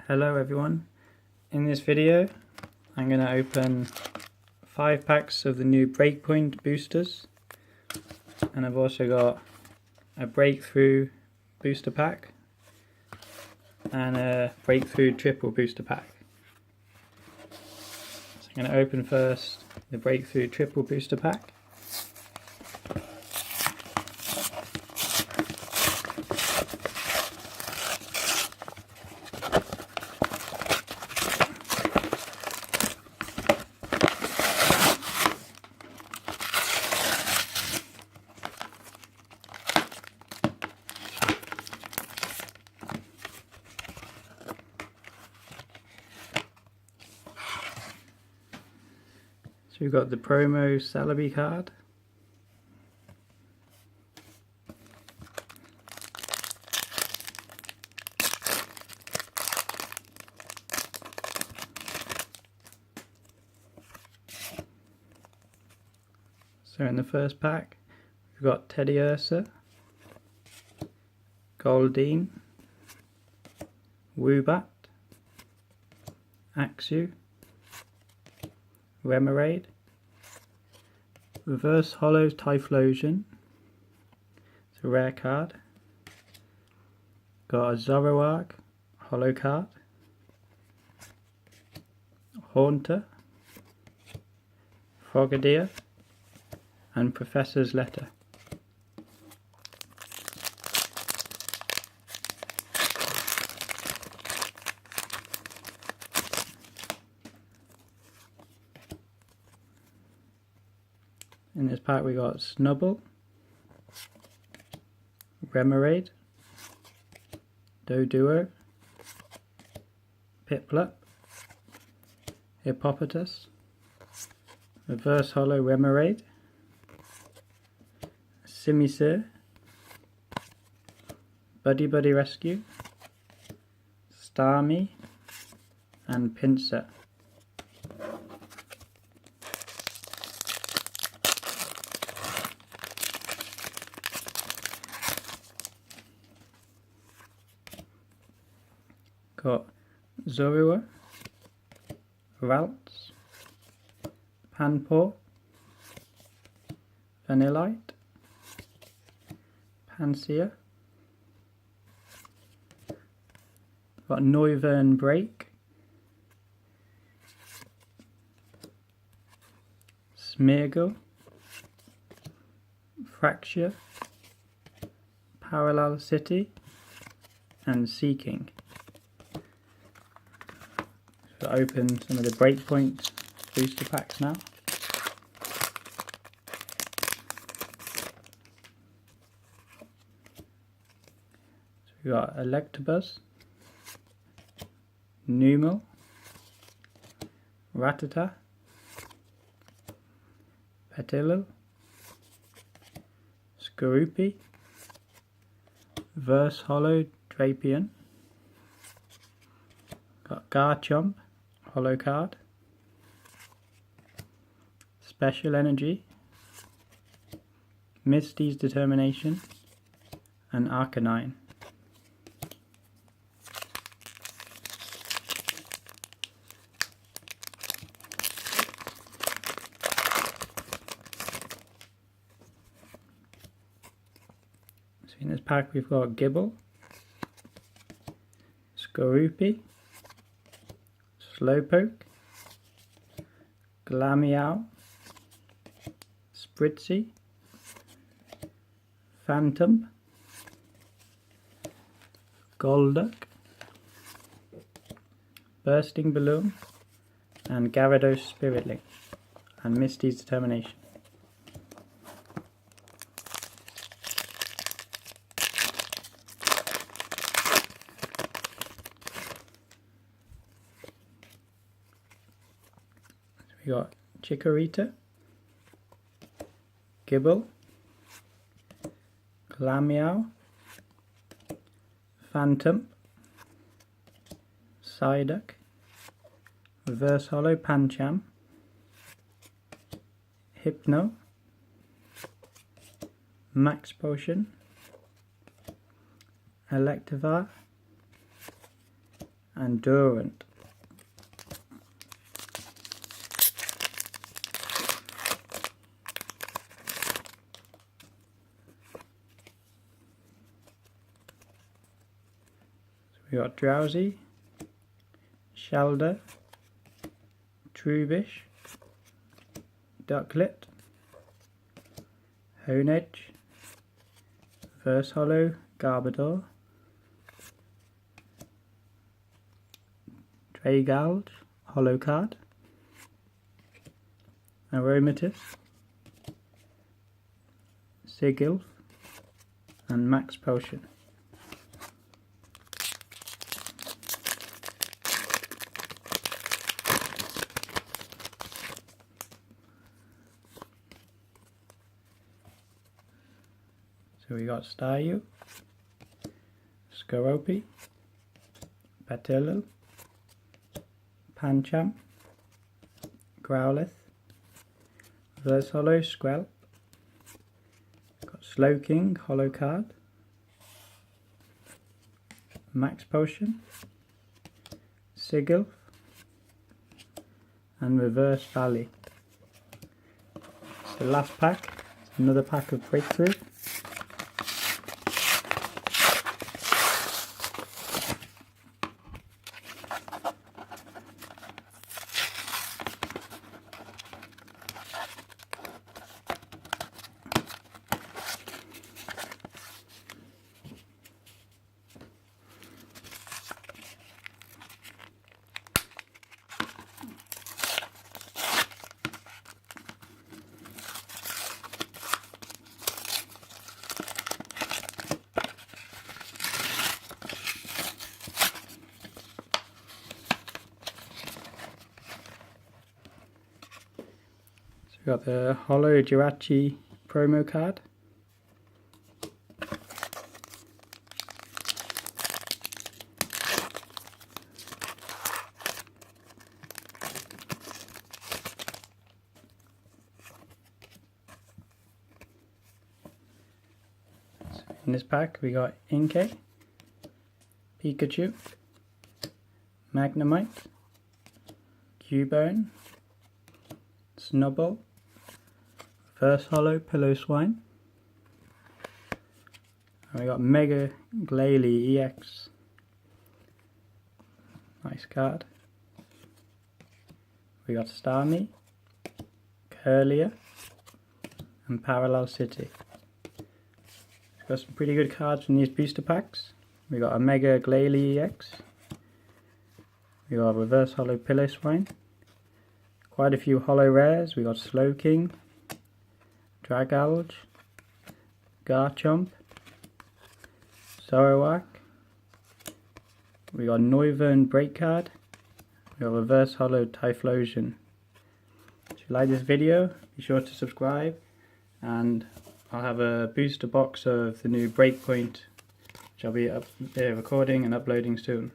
Hello everyone, in this video I'm going to open 5 packs of the new Breakpoint boosters, and I've also got a Breakthrough booster pack and a Breakthrough triple booster pack. So I'm going to open first the Breakthrough triple booster pack. So we've got the promo Celebi card, so in the first pack we've got Teddy Ursa, Goldeen, Woobat, Axew, Remoraid, Reverse Holo Typhlosion, it's a rare card, got a Zoroark Holo card, Haunter, Frogadier, and Professor's Letter. In this pack we got Snubbull, Remoraid, Doduo, Piplup, Hippopotas, Reverse Holo Remoraid, Simisear, Buddy Buddy Rescue, Starmie, and Pinsir. Got Zorua, Ralts, Panpour, Vanillite, Pansear, got Noivern Break, Smeargle, Fracture, Parallel City, and Seeking. So open some of the Breakpoint booster packs now. So we got Electabuzz, Numel, Rattata, Petilil, Skorupi, Verse Holo Drapion, got Garchomp Holo card, Special Energy, Misty's Determination, and Arcanine. So in this pack we've got Gibble, Skorupi, Slowpoke, Glameow, Spritzy, Phantom, Golduck, Bursting Balloon, and Gyarados Spiritling, and Misty's Determination. We got Chikorita, Gibble, Glameow, Phantom, Psyduck, Reverse Holo Pancham, Hypno, Max Potion, Electivire, and Durant. We got Drowsy, Shelder, Truebish, Ducklet, Honedge, Reverse Hollow, Garbodor, Dragouge, Hollow Card, Aromatisse, Sigil, and Max Potion. So we got Staryu, Skorupi, Petilil, Pancham, Growlithe, Reverse Hollow, Squelp, got Slowking, Hollow Card, Max Potion, Sigil, and Reverse Valley. The last pack, another pack of Breakthrough. We got the Holo Jirachi promo card. In this pack we got Inkay, Pikachu, Magnemite, Cubone, Snubbull, Reverse Hollow Piloswine, and we got Mega Glalie EX. Nice card. We got Starmie, Curlier, and Parallel City. We've got some pretty good cards from these booster packs. We got a Mega Glalie EX. We got a Reverse Hollow Piloswine. Quite a few holo rares. We got Slowking, Dragouge, Garchomp, Zoroark. We got Noivern Break card. We got Reverse Hollow Typhlosion. If you like this video, be sure to subscribe, and I'll have a booster box of the new Breakpoint, which I'll be recording and uploading soon.